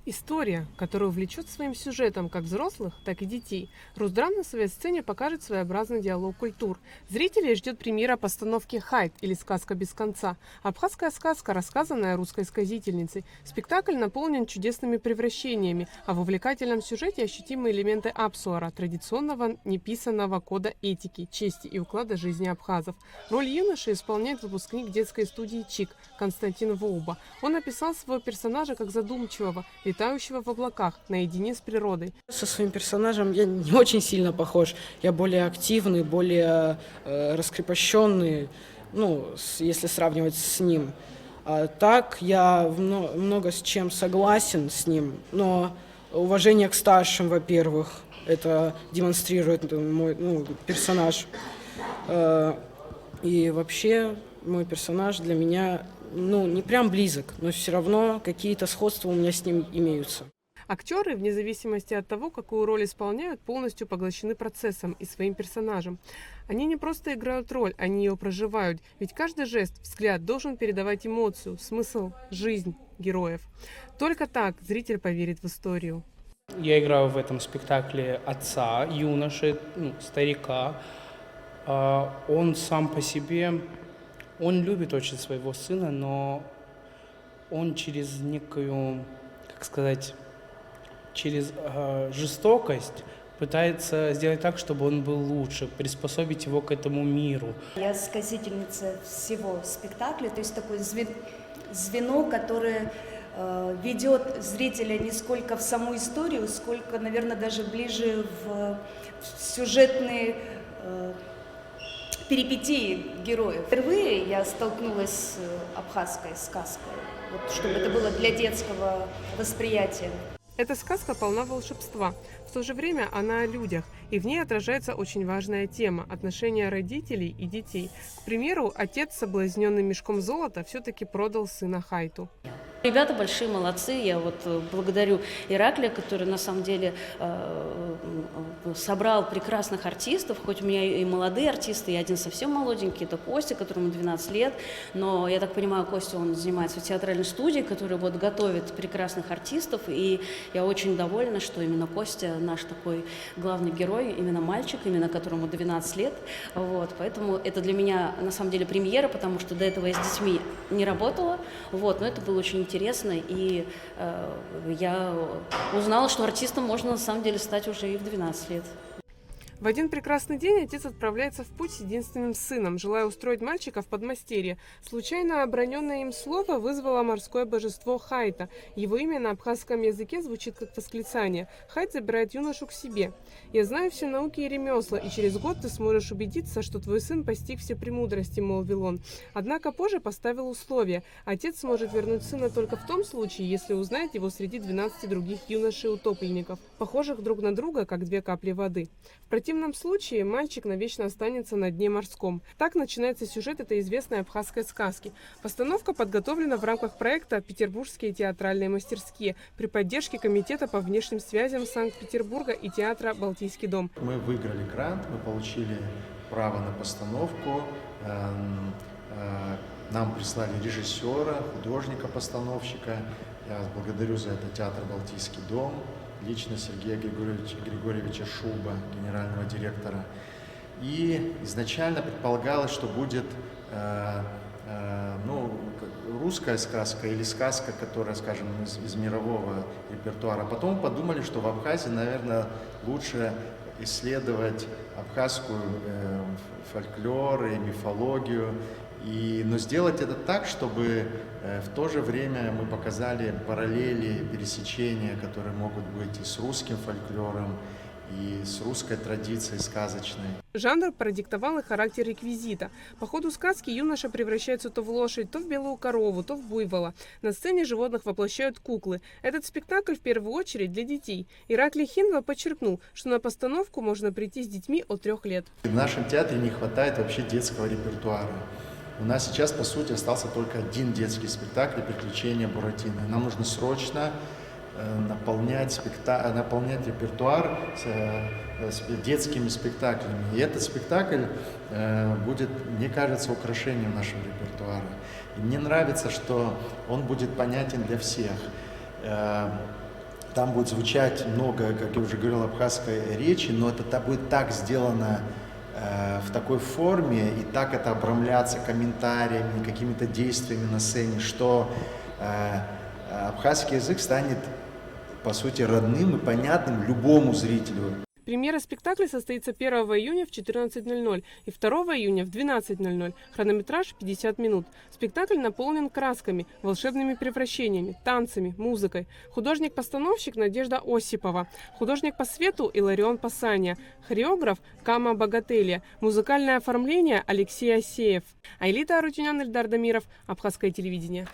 История, которая увлечет своим сюжетом как взрослых, так и детей. Русдрам на своей сцене покажет своеобразный диалог культур. Зрителей ждет премьера постановки «Хайт» или «Сказка без конца». Абхазская сказка, рассказанная русской сказительницей. Спектакль наполнен чудесными превращениями, а в увлекательном сюжете ощутимы элементы апсуара, традиционного неписанного кода этики, чести и уклада жизни абхазов. Роль юноши исполняет выпускник детской студии ЧИК Константин Воуба. Он описал своего персонажа как задумчивого, летающего в облаках, наедине с природой. Со своим персонажем я не очень сильно похож. Я более активный, более раскрепощенный, если сравнивать с ним. А так я много с чем согласен с ним, но уважение к старшим, во-первых, это демонстрирует мой персонаж. И вообще мой персонаж для меня не прям близок, но все равно какие-то сходства у меня с ним имеются. Актеры, вне зависимости от того, какую роль исполняют, полностью поглощены процессом и своим персонажем. Они не просто играют роль, они ее проживают, ведь каждый жест, взгляд должен передавать эмоцию, смысл, жизнь героев. Только так зритель поверит в историю. Я играю в этом спектакле отца, юноши, старика. Он сам по себе, он любит очень своего сына, но он через некую, через жестокость пытается сделать так, чтобы он был лучше, приспособить его к этому миру. Я сказительница всего спектакля, то есть такое звено, которое ведет зрителя не сколько в саму историю, сколько, наверное, даже ближе в сюжетные перипетии героев. Впервые я столкнулась с абхазской сказкой, чтобы это было для детского восприятия. Эта сказка полна волшебства. В то же время она о людях, и в ней отражается очень важная тема – отношения родителей и детей. К примеру, отец, соблазненный мешком золота, все-таки продал сына Хайту. Ребята большие молодцы, я благодарю Ираклия, который на самом деле собрал прекрасных артистов, хоть у меня и молодые артисты, и один совсем молоденький, это Костя, которому 12 лет, но я так понимаю, Костя, он занимается в театральной студии, которая готовит прекрасных артистов, и я очень довольна, что именно Костя наш такой главный герой, именно мальчик, именно которому 12 лет, поэтому это для меня на самом деле премьера, потому что до этого я с детьми не работала, но это было очень интересно, и я узнала, что артистом можно на самом деле стать уже и в 12 лет. В один прекрасный день отец отправляется в путь с единственным сыном, желая устроить мальчика в подмастерье. Случайно оброненное им слово вызвало морское божество Хайта. Его имя на абхазском языке звучит как восклицание. Хайт забирает юношу к себе. «Я знаю все науки и ремесла, и через год ты сможешь убедиться, что твой сын постиг все премудрости», — молвил он. Однако позже поставил условие. Отец сможет вернуть сына только в том случае, если узнает его среди 12 других юношей-утопленников, похожих друг на друга, как две капли воды. В противном случае мальчик навечно останется на дне морском. Так начинается сюжет этой известной абхазской сказки. Постановка подготовлена в рамках проекта «Петербургские театральные мастерские» при поддержке Комитета по внешним связям Санкт-Петербурга и театра «Балтийский дом». Мы выиграли грант, мы получили право на постановку. Нам прислали режиссера, художника-постановщика. Я вас благодарю за это театр «Балтийский дом». Лично Сергея Григорьевича Шуба, генерального директора. И изначально предполагалось, что будет русская сказка или сказка, которая, скажем, из мирового репертуара. Потом подумали, что в Абхазии, наверное, лучше исследовать абхазскую фольклор и мифологию. Но сделать это так, чтобы в то же время мы показали параллели, пересечения, которые могут быть и с русским фольклором, и с русской традицией сказочной. Жанр продиктовал и характер реквизита. По ходу сказки юноша превращается то в лошадь, то в белую корову, то в буйвола. На сцене животных воплощают куклы. Этот спектакль в первую очередь для детей. Ираклий Хиндва подчеркнул, что на постановку можно прийти с детьми от 3 лет. В нашем театре не хватает вообще детского репертуара. У нас сейчас, по сути, остался только один детский спектакль «Приключения Буратино». Нам нужно срочно наполнять репертуар детскими спектаклями. И этот спектакль будет, мне кажется, украшением нашего репертуара. И мне нравится, что он будет понятен для всех. Там будет звучать много, как я уже говорил, абхазской речи, но это будет так сделано в такой форме, и так это обрамляться комментариями, какими-то действиями на сцене, что абхазский язык станет, по сути, родным и понятным любому зрителю. Премьера спектакля состоится 1 июня в 14:00 и 2 июня в 12:00. Хронометраж 50 минут. Спектакль наполнен красками, волшебными превращениями, танцами, музыкой. Художник-постановщик Надежда Осипова. Художник по свету Иларион Пасания. Хореограф Кама Богателья. Музыкальное оформление Алексей Асеев. Айлита Арутюнян, Эльдар Дамиров. Абхазское телевидение.